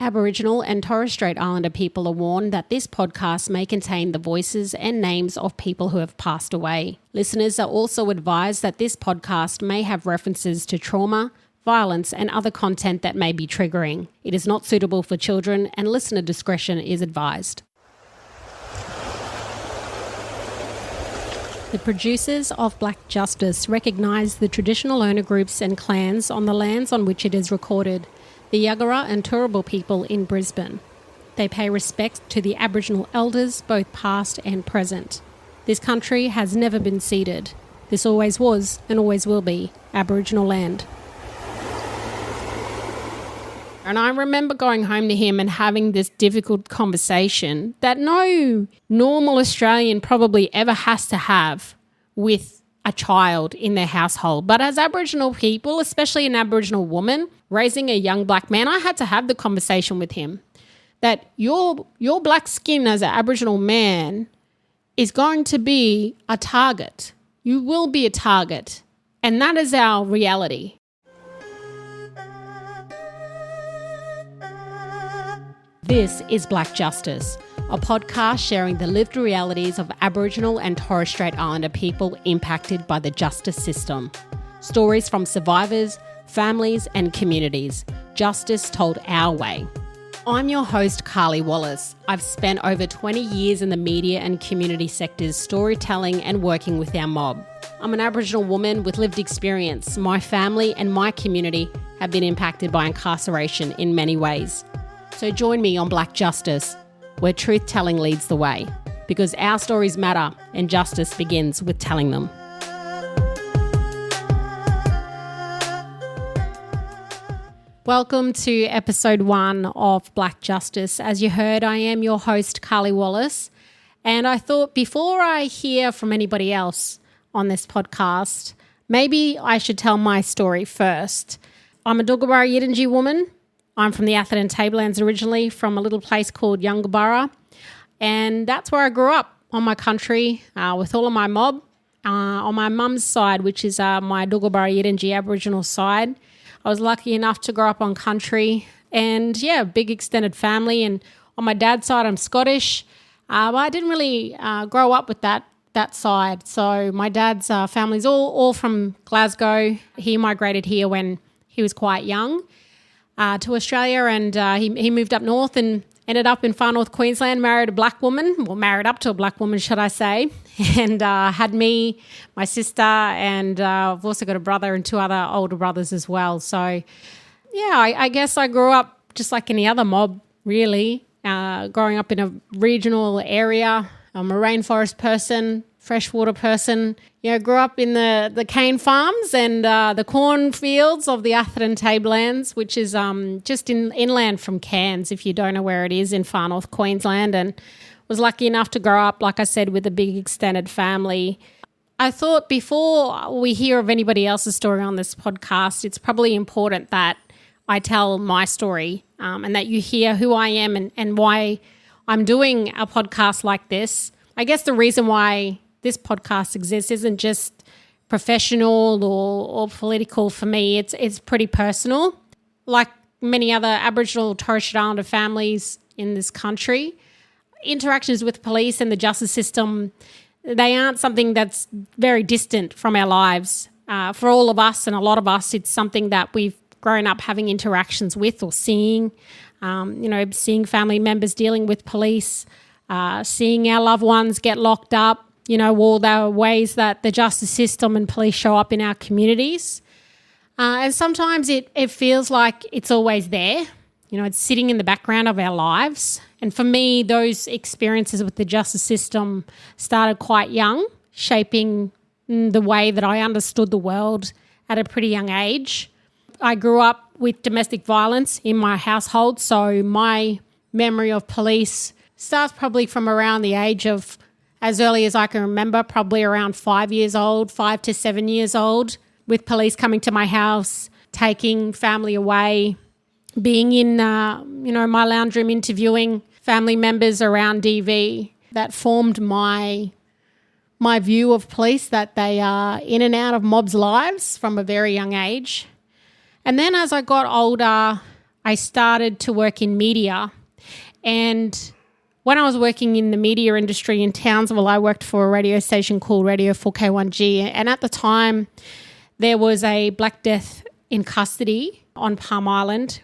Aboriginal and Torres Strait Islander people are warned that this podcast may contain the voices and names of people who have passed away. Listeners are also advised that this podcast may have references to trauma, violence, and other content that may be triggering. It is not suitable for children, and listener discretion is advised. The producers of Blak Justice recognise the traditional owner groups and clans on the lands on which it is recorded, the Yagara and Turrbal people in Brisbane. They pay respect to the Aboriginal elders, both past and present. This country has never been ceded. This always was and always will be Aboriginal land. And I remember going home to him and having this difficult conversation that no normal Australian probably ever has to have with a child in their household. But as Aboriginal people, especially an Aboriginal woman, raising a young black man, I had to have the conversation with him that your black skin as an Aboriginal man is going to be a target. You will be a target. And that is our reality. This is Blak Justice, a podcast sharing the lived realities of Aboriginal and Torres Strait Islander people impacted by the justice system. Stories from survivors, families and communities. Justice told our way. I'm your host, Carly Wallace. I've spent over 20 years in the media and community sectors storytelling and working with our mob. I'm an Aboriginal woman with lived experience. My family and my community have been impacted by incarceration in many ways. So join me on Blak Justice, where truth-telling leads the way, because our stories matter and justice begins with telling them. Welcome to episode 1 of Blak Justice. As you heard, I am your host, Carly Wallace, and I thought before I hear from anybody else on this podcast, maybe I should tell my story first. I'm a Duggalbara Yidinji woman. I'm from the Atherton Tablelands originally, from a little place called Yungaburra, and that's where I grew up on my country with all of my mob. On my mum's side, which is my Duggalbara Yidinji Aboriginal side, I was lucky enough to grow up on country and, big extended family. And on my dad's side, I'm Scottish, but I didn't really grow up with that side. So my dad's family's all from Glasgow. He migrated here when he was quite young. To Australia, and he moved up north and ended up in far north Queensland, married up to a black woman, should I say, and had me, my sister, and I've also got a brother and 2 other older brothers as well. So, I guess I grew up just like any other mob, really, growing up in a regional area. I'm a rainforest person, freshwater person. Grew up in the cane farms and the cornfields of the Atherton Tablelands, which is just inland from Cairns, if you don't know where it is, in far north Queensland, and was lucky enough to grow up, like I said, with a big extended family. I thought before we hear of anybody else's story on this podcast, it's probably important that I tell my story and that you hear who I am and why I'm doing a podcast like this. I guess the reason why this podcast exists isn't just professional or political for me. It's pretty personal. Like many other Aboriginal Torres Strait Islander families in this country, interactions with police and the justice system, they aren't something that's very distant from our lives. For all of us and a lot of us, it's something that we've grown up having interactions with or seeing, seeing family members dealing with police, seeing our loved ones get locked up, all the ways that the justice system and police show up in our communities. And sometimes it feels like it's always there. It's sitting in the background of our lives. And for me, those experiences with the justice system started quite young, shaping the way that I understood the world at a pretty young age. I grew up with domestic violence in my household, so my memory of police starts probably from around the age of, as early as I can remember, probably around 5 to 7 years old, with police coming to my house, taking family away, being in, my lounge room interviewing family members around DV. That formed my view of police, that they are in and out of mobs' lives from a very young age. And then as I got older, I started to work in media. And when I was working in the media industry in Townsville, I worked for a radio station called Radio 4K1G. And at the time, there was a Black death in custody on Palm Island.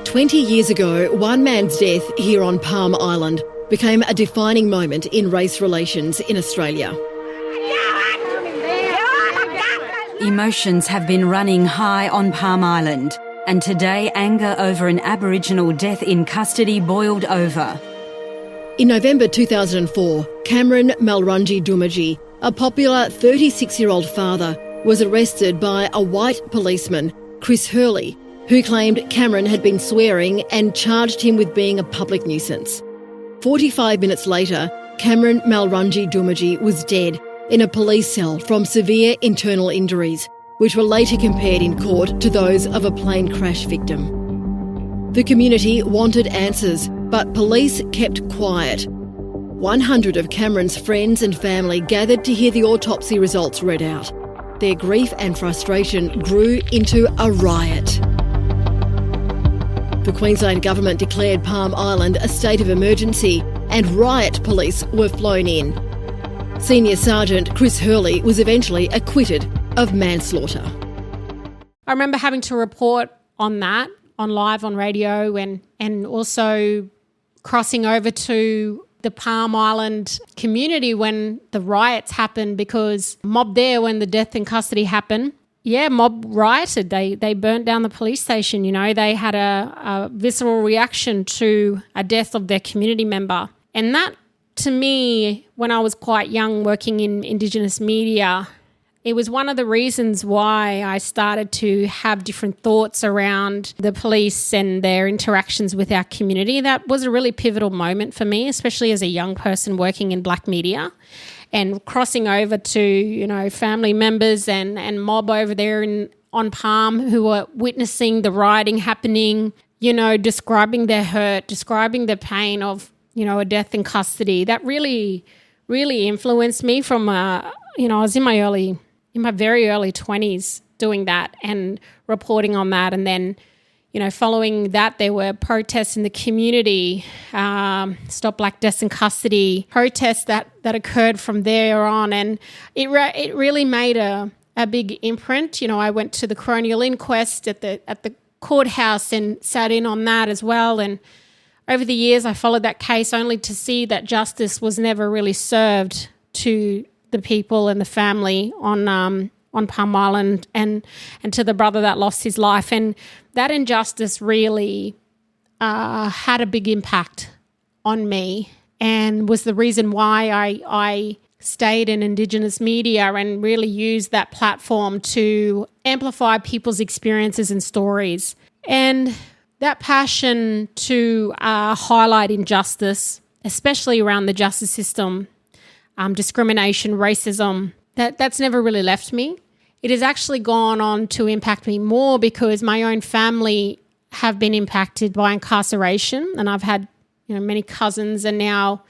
20 years ago, one man's death here on Palm Island became a defining moment in race relations in Australia. Emotions have been running high on Palm Island, and today anger over an Aboriginal death in custody boiled over. In November 2004, Cameron Malrunji Doomadgee, a popular 36-year-old father, was arrested by a white policeman, Chris Hurley, who claimed Cameron had been swearing and charged him with being a public nuisance. 45 minutes later, Cameron Malrunji Doomadgee was dead in a police cell from severe internal injuries, which were later compared in court to those of a plane crash victim. The community wanted answers, but police kept quiet. 100 of Cameron's friends and family gathered to hear the autopsy results read out. Their grief and frustration grew into a riot. The Queensland Government declared Palm Island a state of emergency and riot police were flown in. Senior Sergeant Chris Hurley was eventually acquitted of manslaughter. I remember having to report on that on live on radio and also crossing over to the Palm Island community when the riots happened, because mob there when the death in custody happened. Yeah, mob rioted. They burnt down the police station. They had a visceral reaction to a death of their community member. And that, to me, when I was quite young working in Indigenous media, it was one of the reasons why I started to have different thoughts around the police and their interactions with our community. That was a really pivotal moment for me, especially as a young person working in Black media and crossing over to, family members and mob over there on Palm who were witnessing the rioting happening, describing their hurt, describing the pain of, a death in custody. That really, really influenced me from, I was in my very early 20s doing that and reporting on that. And then, following that, there were protests in the community, Stop Black Deaths in Custody, protests that occurred from there on. And it really made a big imprint. I went to the coronial inquest at the courthouse and sat in on that as well. And over the years, I followed that case only to see that justice was never really served to the people and the family on Palm Island and to the brother that lost his life. And that injustice really had a big impact on me and was the reason why I stayed in Indigenous media and really used that platform to amplify people's experiences and stories. And that passion to highlight injustice, especially around the justice system, discrimination, racism, that's never really left me. It has actually gone on to impact me more because my own family have been impacted by incarceration, and I've had many cousins and now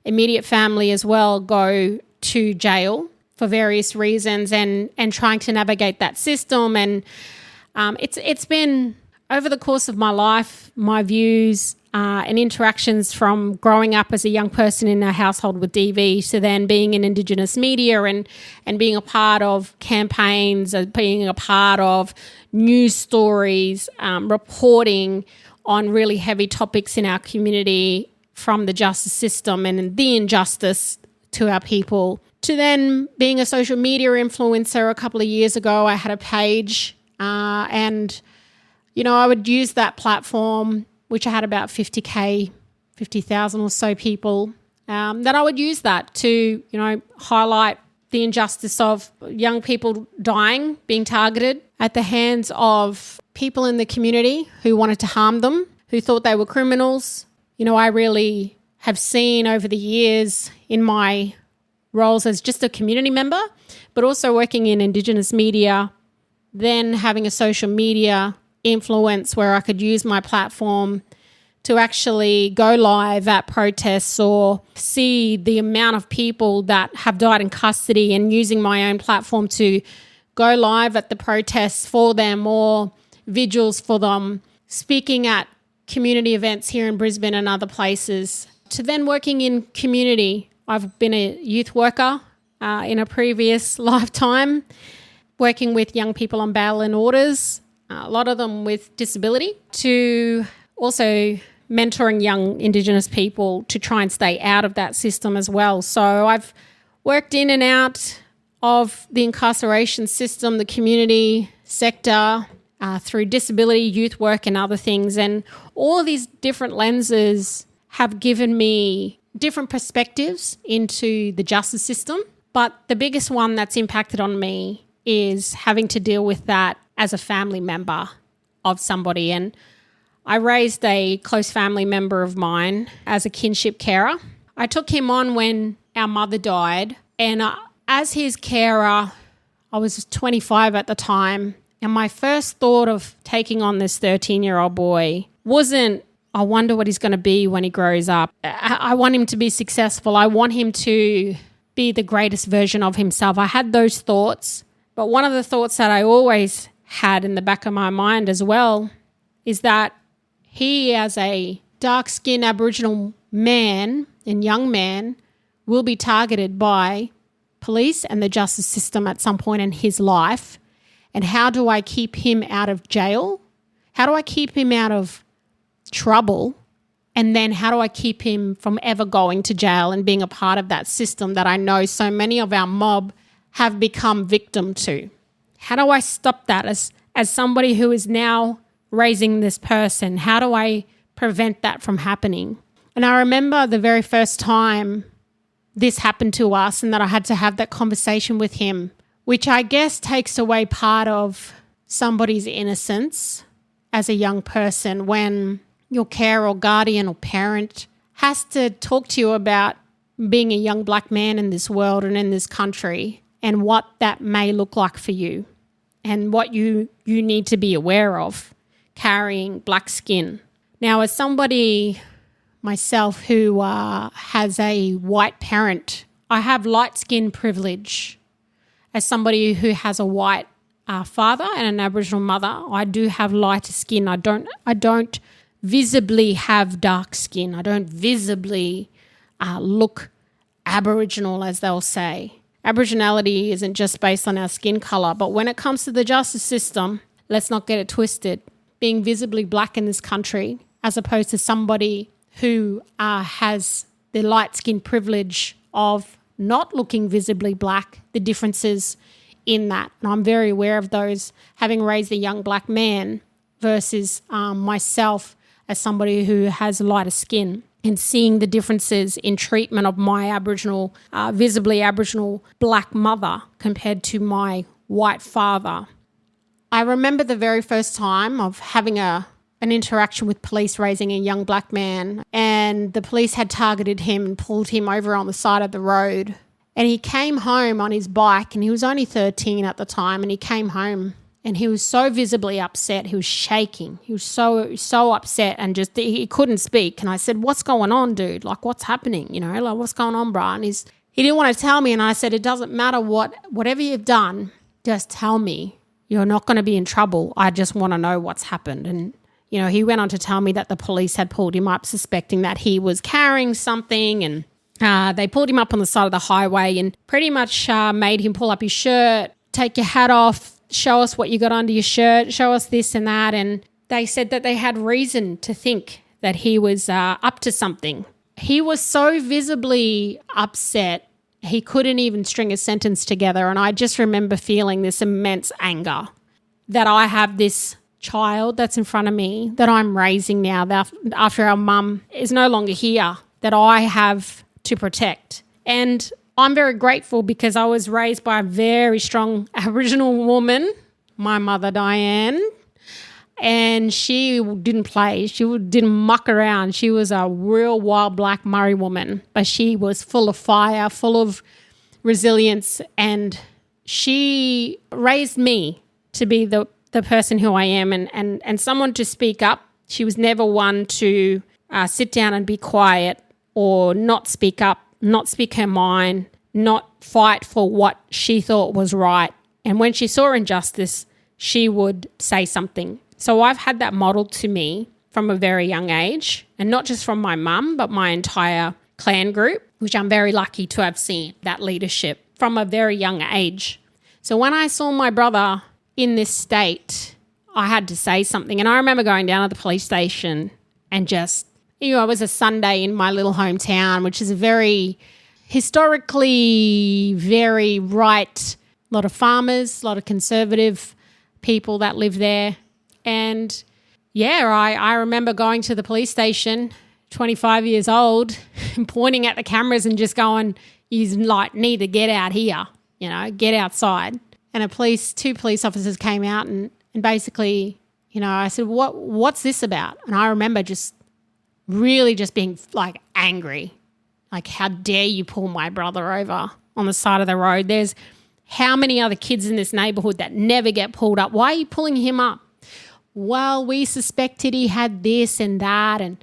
immediate family as well go to jail for various reasons and trying to navigate that system. And it's been, over the course of my life, my views and interactions from growing up as a young person in a household with DV to then being in Indigenous media and being a part of campaigns, being a part of news stories, reporting on really heavy topics in our community from the justice system and the injustice to our people, to then being a social media influencer. A couple of years ago, I had a page and I would use that platform, which I had about 50,000 or so people, that I would use that to, highlight the injustice of young people dying, being targeted at the hands of people in the community who wanted to harm them, who thought they were criminals. I really have seen over the years in my roles as just a community member, but also working in Indigenous media, then having a social media influence where I could use my platform to actually go live at protests or see the amount of people that have died in custody, and using my own platform to go live at the protests for them or vigils for them, speaking at community events here in Brisbane and other places, to then working in community. I've been a youth worker in a previous lifetime, working with young people on bail and orders, a lot of them with disability, to also mentoring young Indigenous people to try and stay out of that system as well. So I've worked in and out of the incarceration system, the community sector, through disability, youth work and other things. And all of these different lenses have given me different perspectives into the justice system. But the biggest one that's impacted on me is having to deal with that as a family member of somebody. And I raised a close family member of mine as a kinship carer. I took him on when our mother died. And as his carer, I was 25 at the time. And my first thought of taking on this 13-year-old boy wasn't, I wonder what he's going to be when he grows up. I want him to be successful. I want him to be the greatest version of himself. I had those thoughts. But one of the thoughts that I always had in the back of my mind as well is that he, as a dark-skinned Aboriginal man and young man, will be targeted by police and the justice system at some point in his life. And how do I keep him out of jail? How do I keep him out of trouble? And then how do I keep him from ever going to jail and being a part of that system that I know so many of our mob have become victim to? How do I stop that as somebody who is now raising this person? How do I prevent that from happening? And I remember the very first time this happened to us and that I had to have that conversation with him, which I guess takes away part of somebody's innocence as a young person when your care or guardian or parent has to talk to you about being a young black man in this world and in this country and what that may look like for you and what you need to be aware of carrying black skin. Now, as somebody myself who has a white parent, I have light skin privilege. As somebody who has a white father and an Aboriginal mother, I do have lighter skin. I don't visibly have dark skin. I don't visibly look Aboriginal, as they'll say. Aboriginality isn't just based on our skin colour, but when it comes to the justice system, let's not get it twisted. Being visibly black in this country, as opposed to somebody who has the light skin privilege of not looking visibly black, the differences in that. And I'm very aware of those, having raised a young black man versus myself as somebody who has lighter skin, and seeing the differences in treatment of my Aboriginal, visibly Aboriginal black mother compared to my white father. I remember the very first time of having an interaction with police raising a young black man, and the police had targeted him and pulled him over on the side of the road. And he came home on his bike, and he was only 13 at the time, and he came home and he was so visibly upset. He was shaking. He was so upset and just he couldn't speak. And I said, "What's going on, dude? Like, what's happening? You know, like, what's going on, bro?" And he didn't want to tell me. And I said, "It doesn't matter whatever you've done, just tell me. You're not going to be in trouble. I just want to know what's happened." And you know, he went on to tell me that the police had pulled him up suspecting that he was carrying something, and they pulled him up on the side of the highway and pretty much made him pull up his shirt, take your hat off, show us what you got under your shirt, show us this and that. And they said that they had reason to think that he was up to something. He was so visibly upset, he couldn't even string a sentence together. And I just remember feeling this immense anger that I have this child that's in front of me that I'm raising now that after our mum is no longer here, that I have to protect. And I'm very grateful because I was raised by a very strong Aboriginal woman, my mother Diane, and she didn't play. She didn't muck around. She was a real wild black Murray woman, but she was full of fire, full of resilience, and she raised me to be the person who I am and someone to speak up. She was never one to sit down and be quiet or not speak up, not speak her mind, not fight for what she thought was right. And when she saw injustice, she would say something. So I've had that modeled to me from a very young age, and not just from my mum, but my entire clan group, which I'm very lucky to have seen that leadership from a very young age. So when I saw my brother in this state, I had to say something. And I remember going down to the police station and just, it was a Sunday in my little hometown, which is a very historically very right, a lot of farmers, a lot of conservative people that live there. And yeah, I remember going to the police station, 25 years old, and pointing at the cameras and just going, you need to get out here, get outside. And two police officers came out and basically, I said, what's this about? And I remember just really just being like angry. Like, how dare you pull my brother over on the side of the road? There's how many other kids in this neighbourhood that never get pulled up? Why are you pulling him up? Well, we suspected he had this and that. And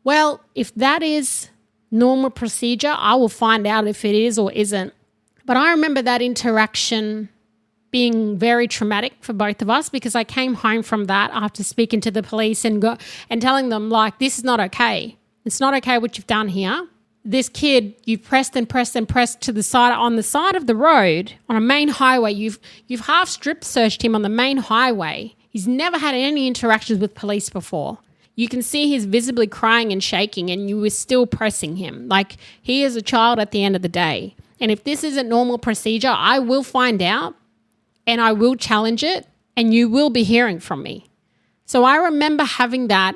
well, if that is normal procedure, I will find out if it is or isn't. But I remember that interaction being very traumatic for both of us, because I came home from that after speaking to the police and telling them, like, this is not okay. It's not okay what you've done here. This kid, you've pressed and pressed and pressed to the side, on the side of the road, on a main highway. You've half strip searched him on the main highway. He's never had any interactions with police before. You can see he's visibly crying and shaking, and you were still pressing him. Like, he is a child at the end of the day. And if this isn't normal procedure, I will find out and I will challenge it, and you will be hearing from me. So I remember having that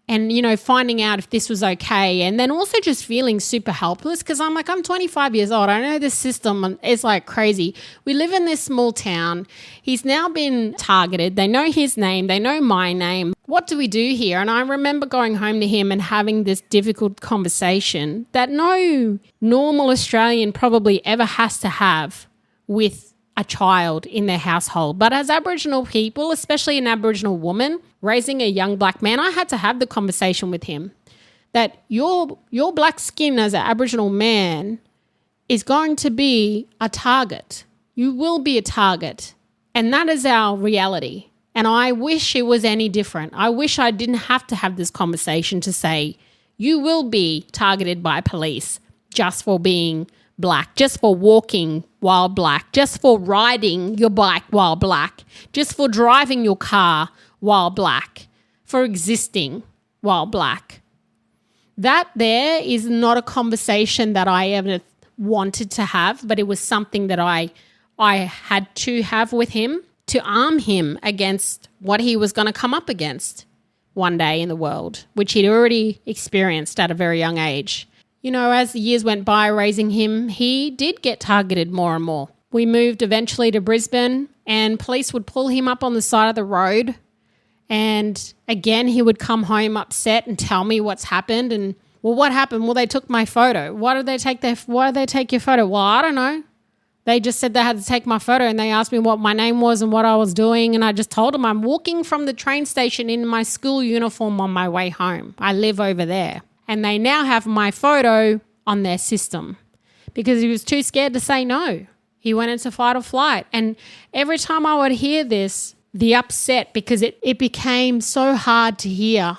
and, finding out if this was okay, and then also just feeling super helpless, because I'm like, I'm 25 years old. I know this system is like crazy. We live in this small town. He's now been targeted. They know his name. They know my name. What do we do here? And I remember going home to him and having this difficult conversation that no normal Australian probably ever has to have with a child in their household. But as Aboriginal people, especially an Aboriginal woman raising a young black man, I had to have the conversation with him that your black skin as an Aboriginal man is going to be a target. You will be a target. And that is our reality. And I wish it was any different. I wish I didn't have to have this conversation to say, you will be targeted by police just for being black, just for walking while black, just for riding your bike while black, just for driving your car while black, for existing while black. That there is not a conversation that I ever wanted to have, but it was something that I had to have with him to arm him against what he was going to come up against one day in the world, which he'd already experienced at a very young age. As the years went by raising him, he did get targeted more and more. We moved eventually to Brisbane, and police would pull him up on the side of the road. And again, he would come home upset and tell me what's happened. And, well, what happened? Well, they took my photo. Why did they take your photo? Well, I don't know. They just said they had to take my photo, and they asked me what my name was and what I was doing. And I just told them I'm walking from the train station in my school uniform on my way home. I live over there. And they now have my photo on their system because he was too scared to say no. He went into fight or flight. And every time I would hear this, the upset, because it became so hard to hear,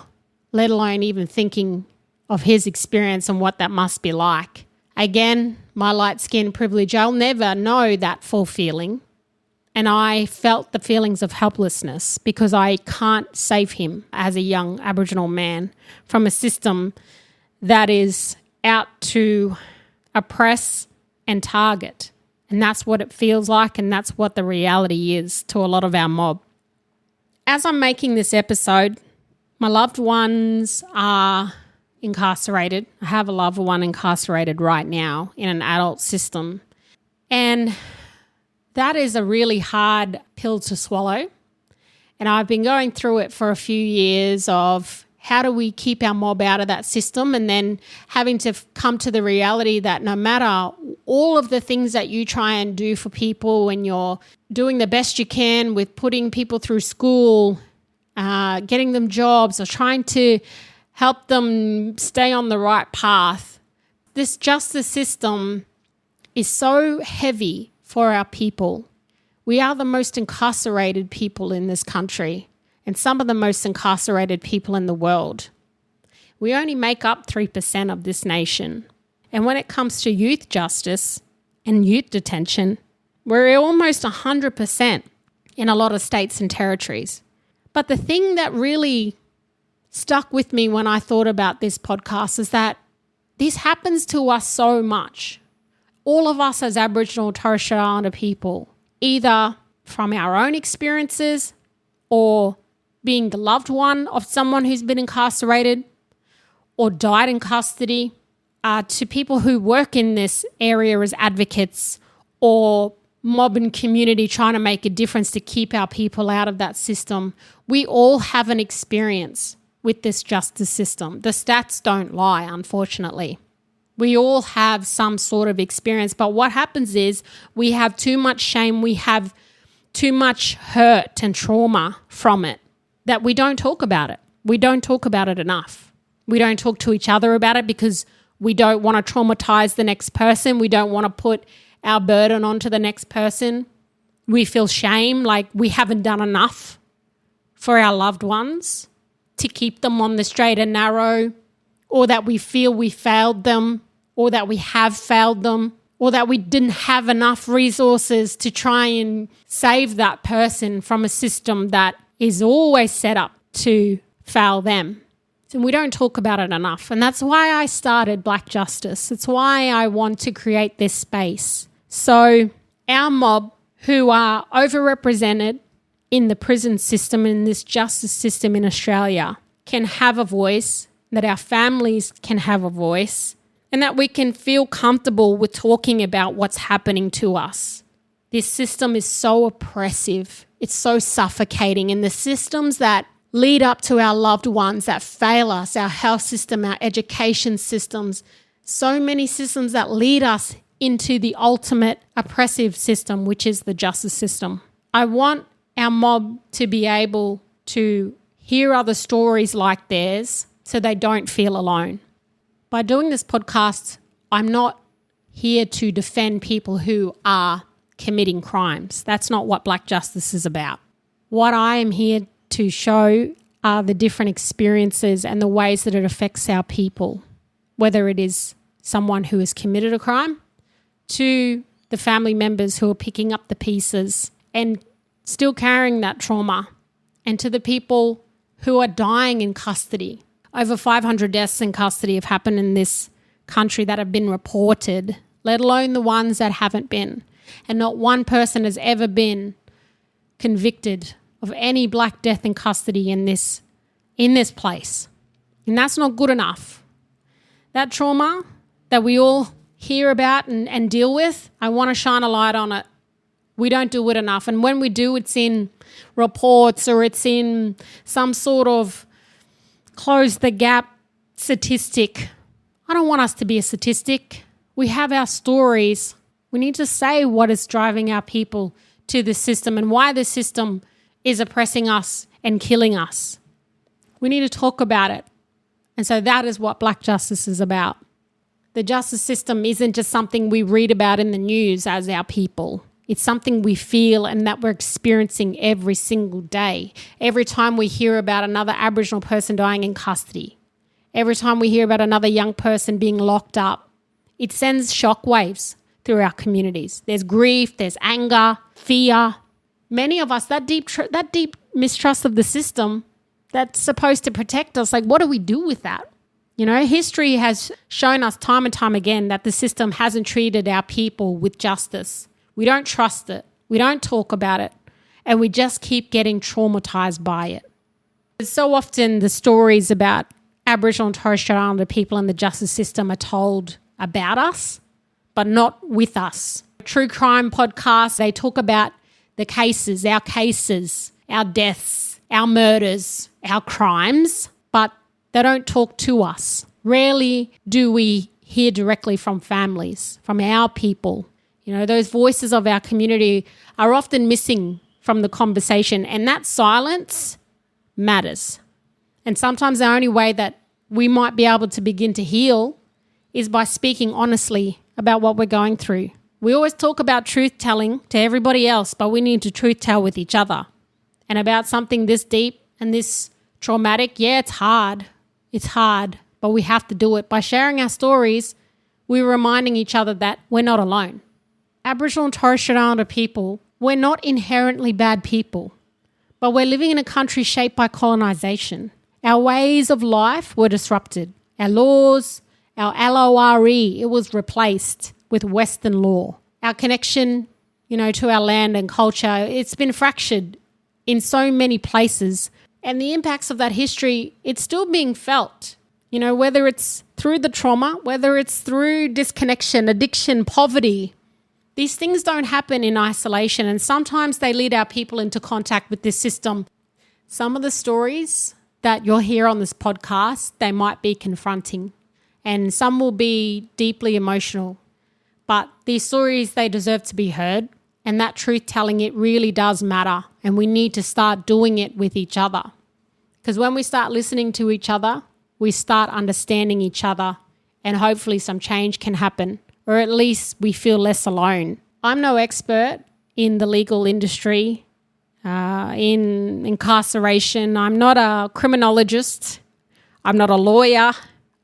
let alone even thinking of his experience and what that must be like. Again, my light skin privilege, I'll never know that full feeling. And I felt the feelings of helplessness because I can't save him as a young Aboriginal man from a system that is out to oppress and target. And that's what it feels like, and that's what the reality is to a lot of our mob. As I'm making this episode, my loved ones are incarcerated. I have a loved one incarcerated right now in an adult system. And that is a really hard pill to swallow. And I've been going through it for a few years of how do we keep our mob out of that system, and then having to come to the reality that no matter all of the things that you try and do for people when you're doing the best you can with putting people through school, getting them jobs, or trying to help them stay on the right path, this justice system is so heavy for our people. We are the most incarcerated people in this country. and some of the most incarcerated people in the world. We only make up 3% of this nation. And when it comes to youth justice and youth detention, we're almost 100% in a lot of states and territories. But the thing that really stuck with me when I thought about this podcast is that this happens to us so much. All of us as Aboriginal Torres Strait Islander people, either from our own experiences or being the loved one of someone who's been incarcerated or died in custody, to people who work in this area as advocates or mob and community trying to make a difference to keep our people out of that system. We all have an experience with this justice system. The stats don't lie, unfortunately. We all have some sort of experience, but what happens is we have too much shame, we have too much hurt and trauma from it that we don't talk about it. We don't talk about it enough. We don't talk to each other about it because we don't want to traumatize the next person. We don't want to put our burden onto the next person. We feel shame, like we haven't done enough for our loved ones to keep them on the straight and narrow, or that we feel we failed them, or that we have failed them, or that we didn't have enough resources to try and save that person from a system that is always set up to fail them. And we don't talk about it enough. And that's why I started Blak Justice. It's why I want to create this space. So our mob, who are overrepresented in the prison system, in this justice system in Australia, can have a voice, that our families can have a voice, and that we can feel comfortable with talking about what's happening to us. This system is so oppressive. It's so suffocating. And the systems that lead up to our loved ones that fail us, our health system, our education systems, so many systems that lead us into the ultimate oppressive system, which is the justice system. I want our mob to be able to hear other stories like theirs so they don't feel alone. By doing this podcast, I'm not here to defend people who are committing crimes. That's not what Blak Justice is about. What I am here to show are the different experiences and the ways that it affects our people, whether it is someone who has committed a crime to the family members who are picking up the pieces and still carrying that trauma, and to the people who are dying in custody. Over 500 deaths in custody have happened in this country that have been reported, let alone the ones that haven't been. And not one person has ever been convicted of any black death in custody in this place. And that's not good enough. That trauma that we all hear about and deal with, I want to shine a light on it. We don't do it enough. And when we do, it's in reports or it's in some sort of close the gap statistic. I don't want us to be a statistic. We have our stories. We need to say what is driving our people to the system and why the system is oppressing us and killing us. We need to talk about it. And so that is what Blak Justice is about. The justice system isn't just something we read about in the news as our people. It's something we feel and that we're experiencing every single day. Every time we hear about another Aboriginal person dying in custody, every time we hear about another young person being locked up, it sends shockwaves through our communities. There's grief, there's anger, fear. Many of us, that deep mistrust of the system that's supposed to protect us, like what do we do with that? You know, history has shown us time and time again that the system hasn't treated our people with justice. We don't trust it. We don't talk about it. And we just keep getting traumatized by it. So often the stories about Aboriginal and Torres Strait Islander people in the justice system are told about us, but not with us. True crime podcasts, they talk about the cases, our deaths, our murders, our crimes, but they don't talk to us. Rarely do we hear directly from families, from our people. You know, those voices of our community are often missing from the conversation, and that silence matters. And sometimes the only way that we might be able to begin to heal is by speaking honestly about what we're going through. We always talk about truth telling to everybody else, but we need to truth tell with each other. And about something this deep and this traumatic, it's hard. It's hard, but we have to do it. By sharing our stories, we're reminding each other that we're not alone. Aboriginal and Torres Strait Islander people, we're not inherently bad people, but we're living in a country shaped by colonisation. Our ways of life were disrupted. Our laws, our LORE, it was replaced with Western law. Our connection, to our land and culture, it's been fractured in so many places. And the impacts of that history, it's still being felt. Whether it's through the trauma, whether it's through disconnection, addiction, poverty, these things don't happen in isolation, and sometimes they lead our people into contact with this system. Some of the stories that you'll hear on this podcast, they might be confronting, and some will be deeply emotional. But these stories, they deserve to be heard, and that truth-telling, it really does matter, and we need to start doing it with each other. Because when we start listening to each other, we start understanding each other, and hopefully some change can happen, or at least we feel less alone. I'm no expert in the legal industry, in incarceration. I'm not a criminologist. I'm not a lawyer.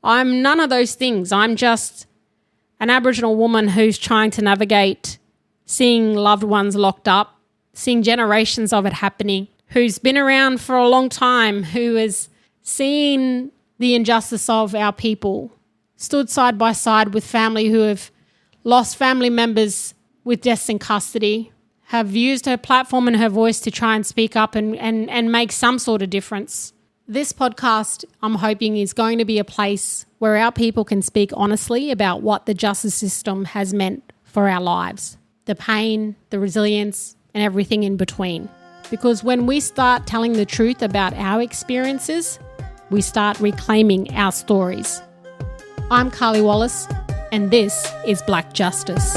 I'm none of those things. I'm just an Aboriginal woman who's trying to navigate seeing loved ones locked up, seeing generations of it happening, who's been around for a long time, who has seen the injustice of our people, stood side by side with family who have lost family members with deaths in custody, have used her platform and her voice to try and speak up and make some sort of difference. This podcast, I'm hoping, is going to be a place where our people can speak honestly about what the justice system has meant for our lives, the pain, the resilience, and everything in between. Because when we start telling the truth about our experiences, we start reclaiming our stories. I'm Carly Wallace, and this is Blak Justice.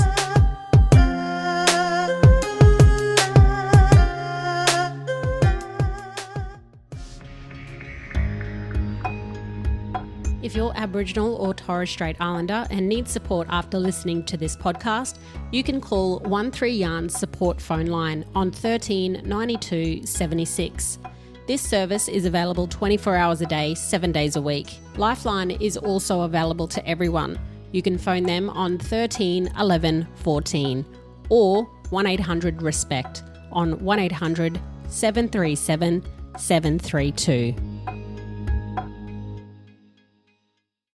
If you're Aboriginal or Torres Strait Islander and need support after listening to this podcast, you can call 13 Yarns support phone line on 13 92 76. This service is available 24 hours a day, 7 days a week. LifeLine is also available to everyone. You can phone them on 13 11 14 or 1-800-RESPECT on 1-800 737 732.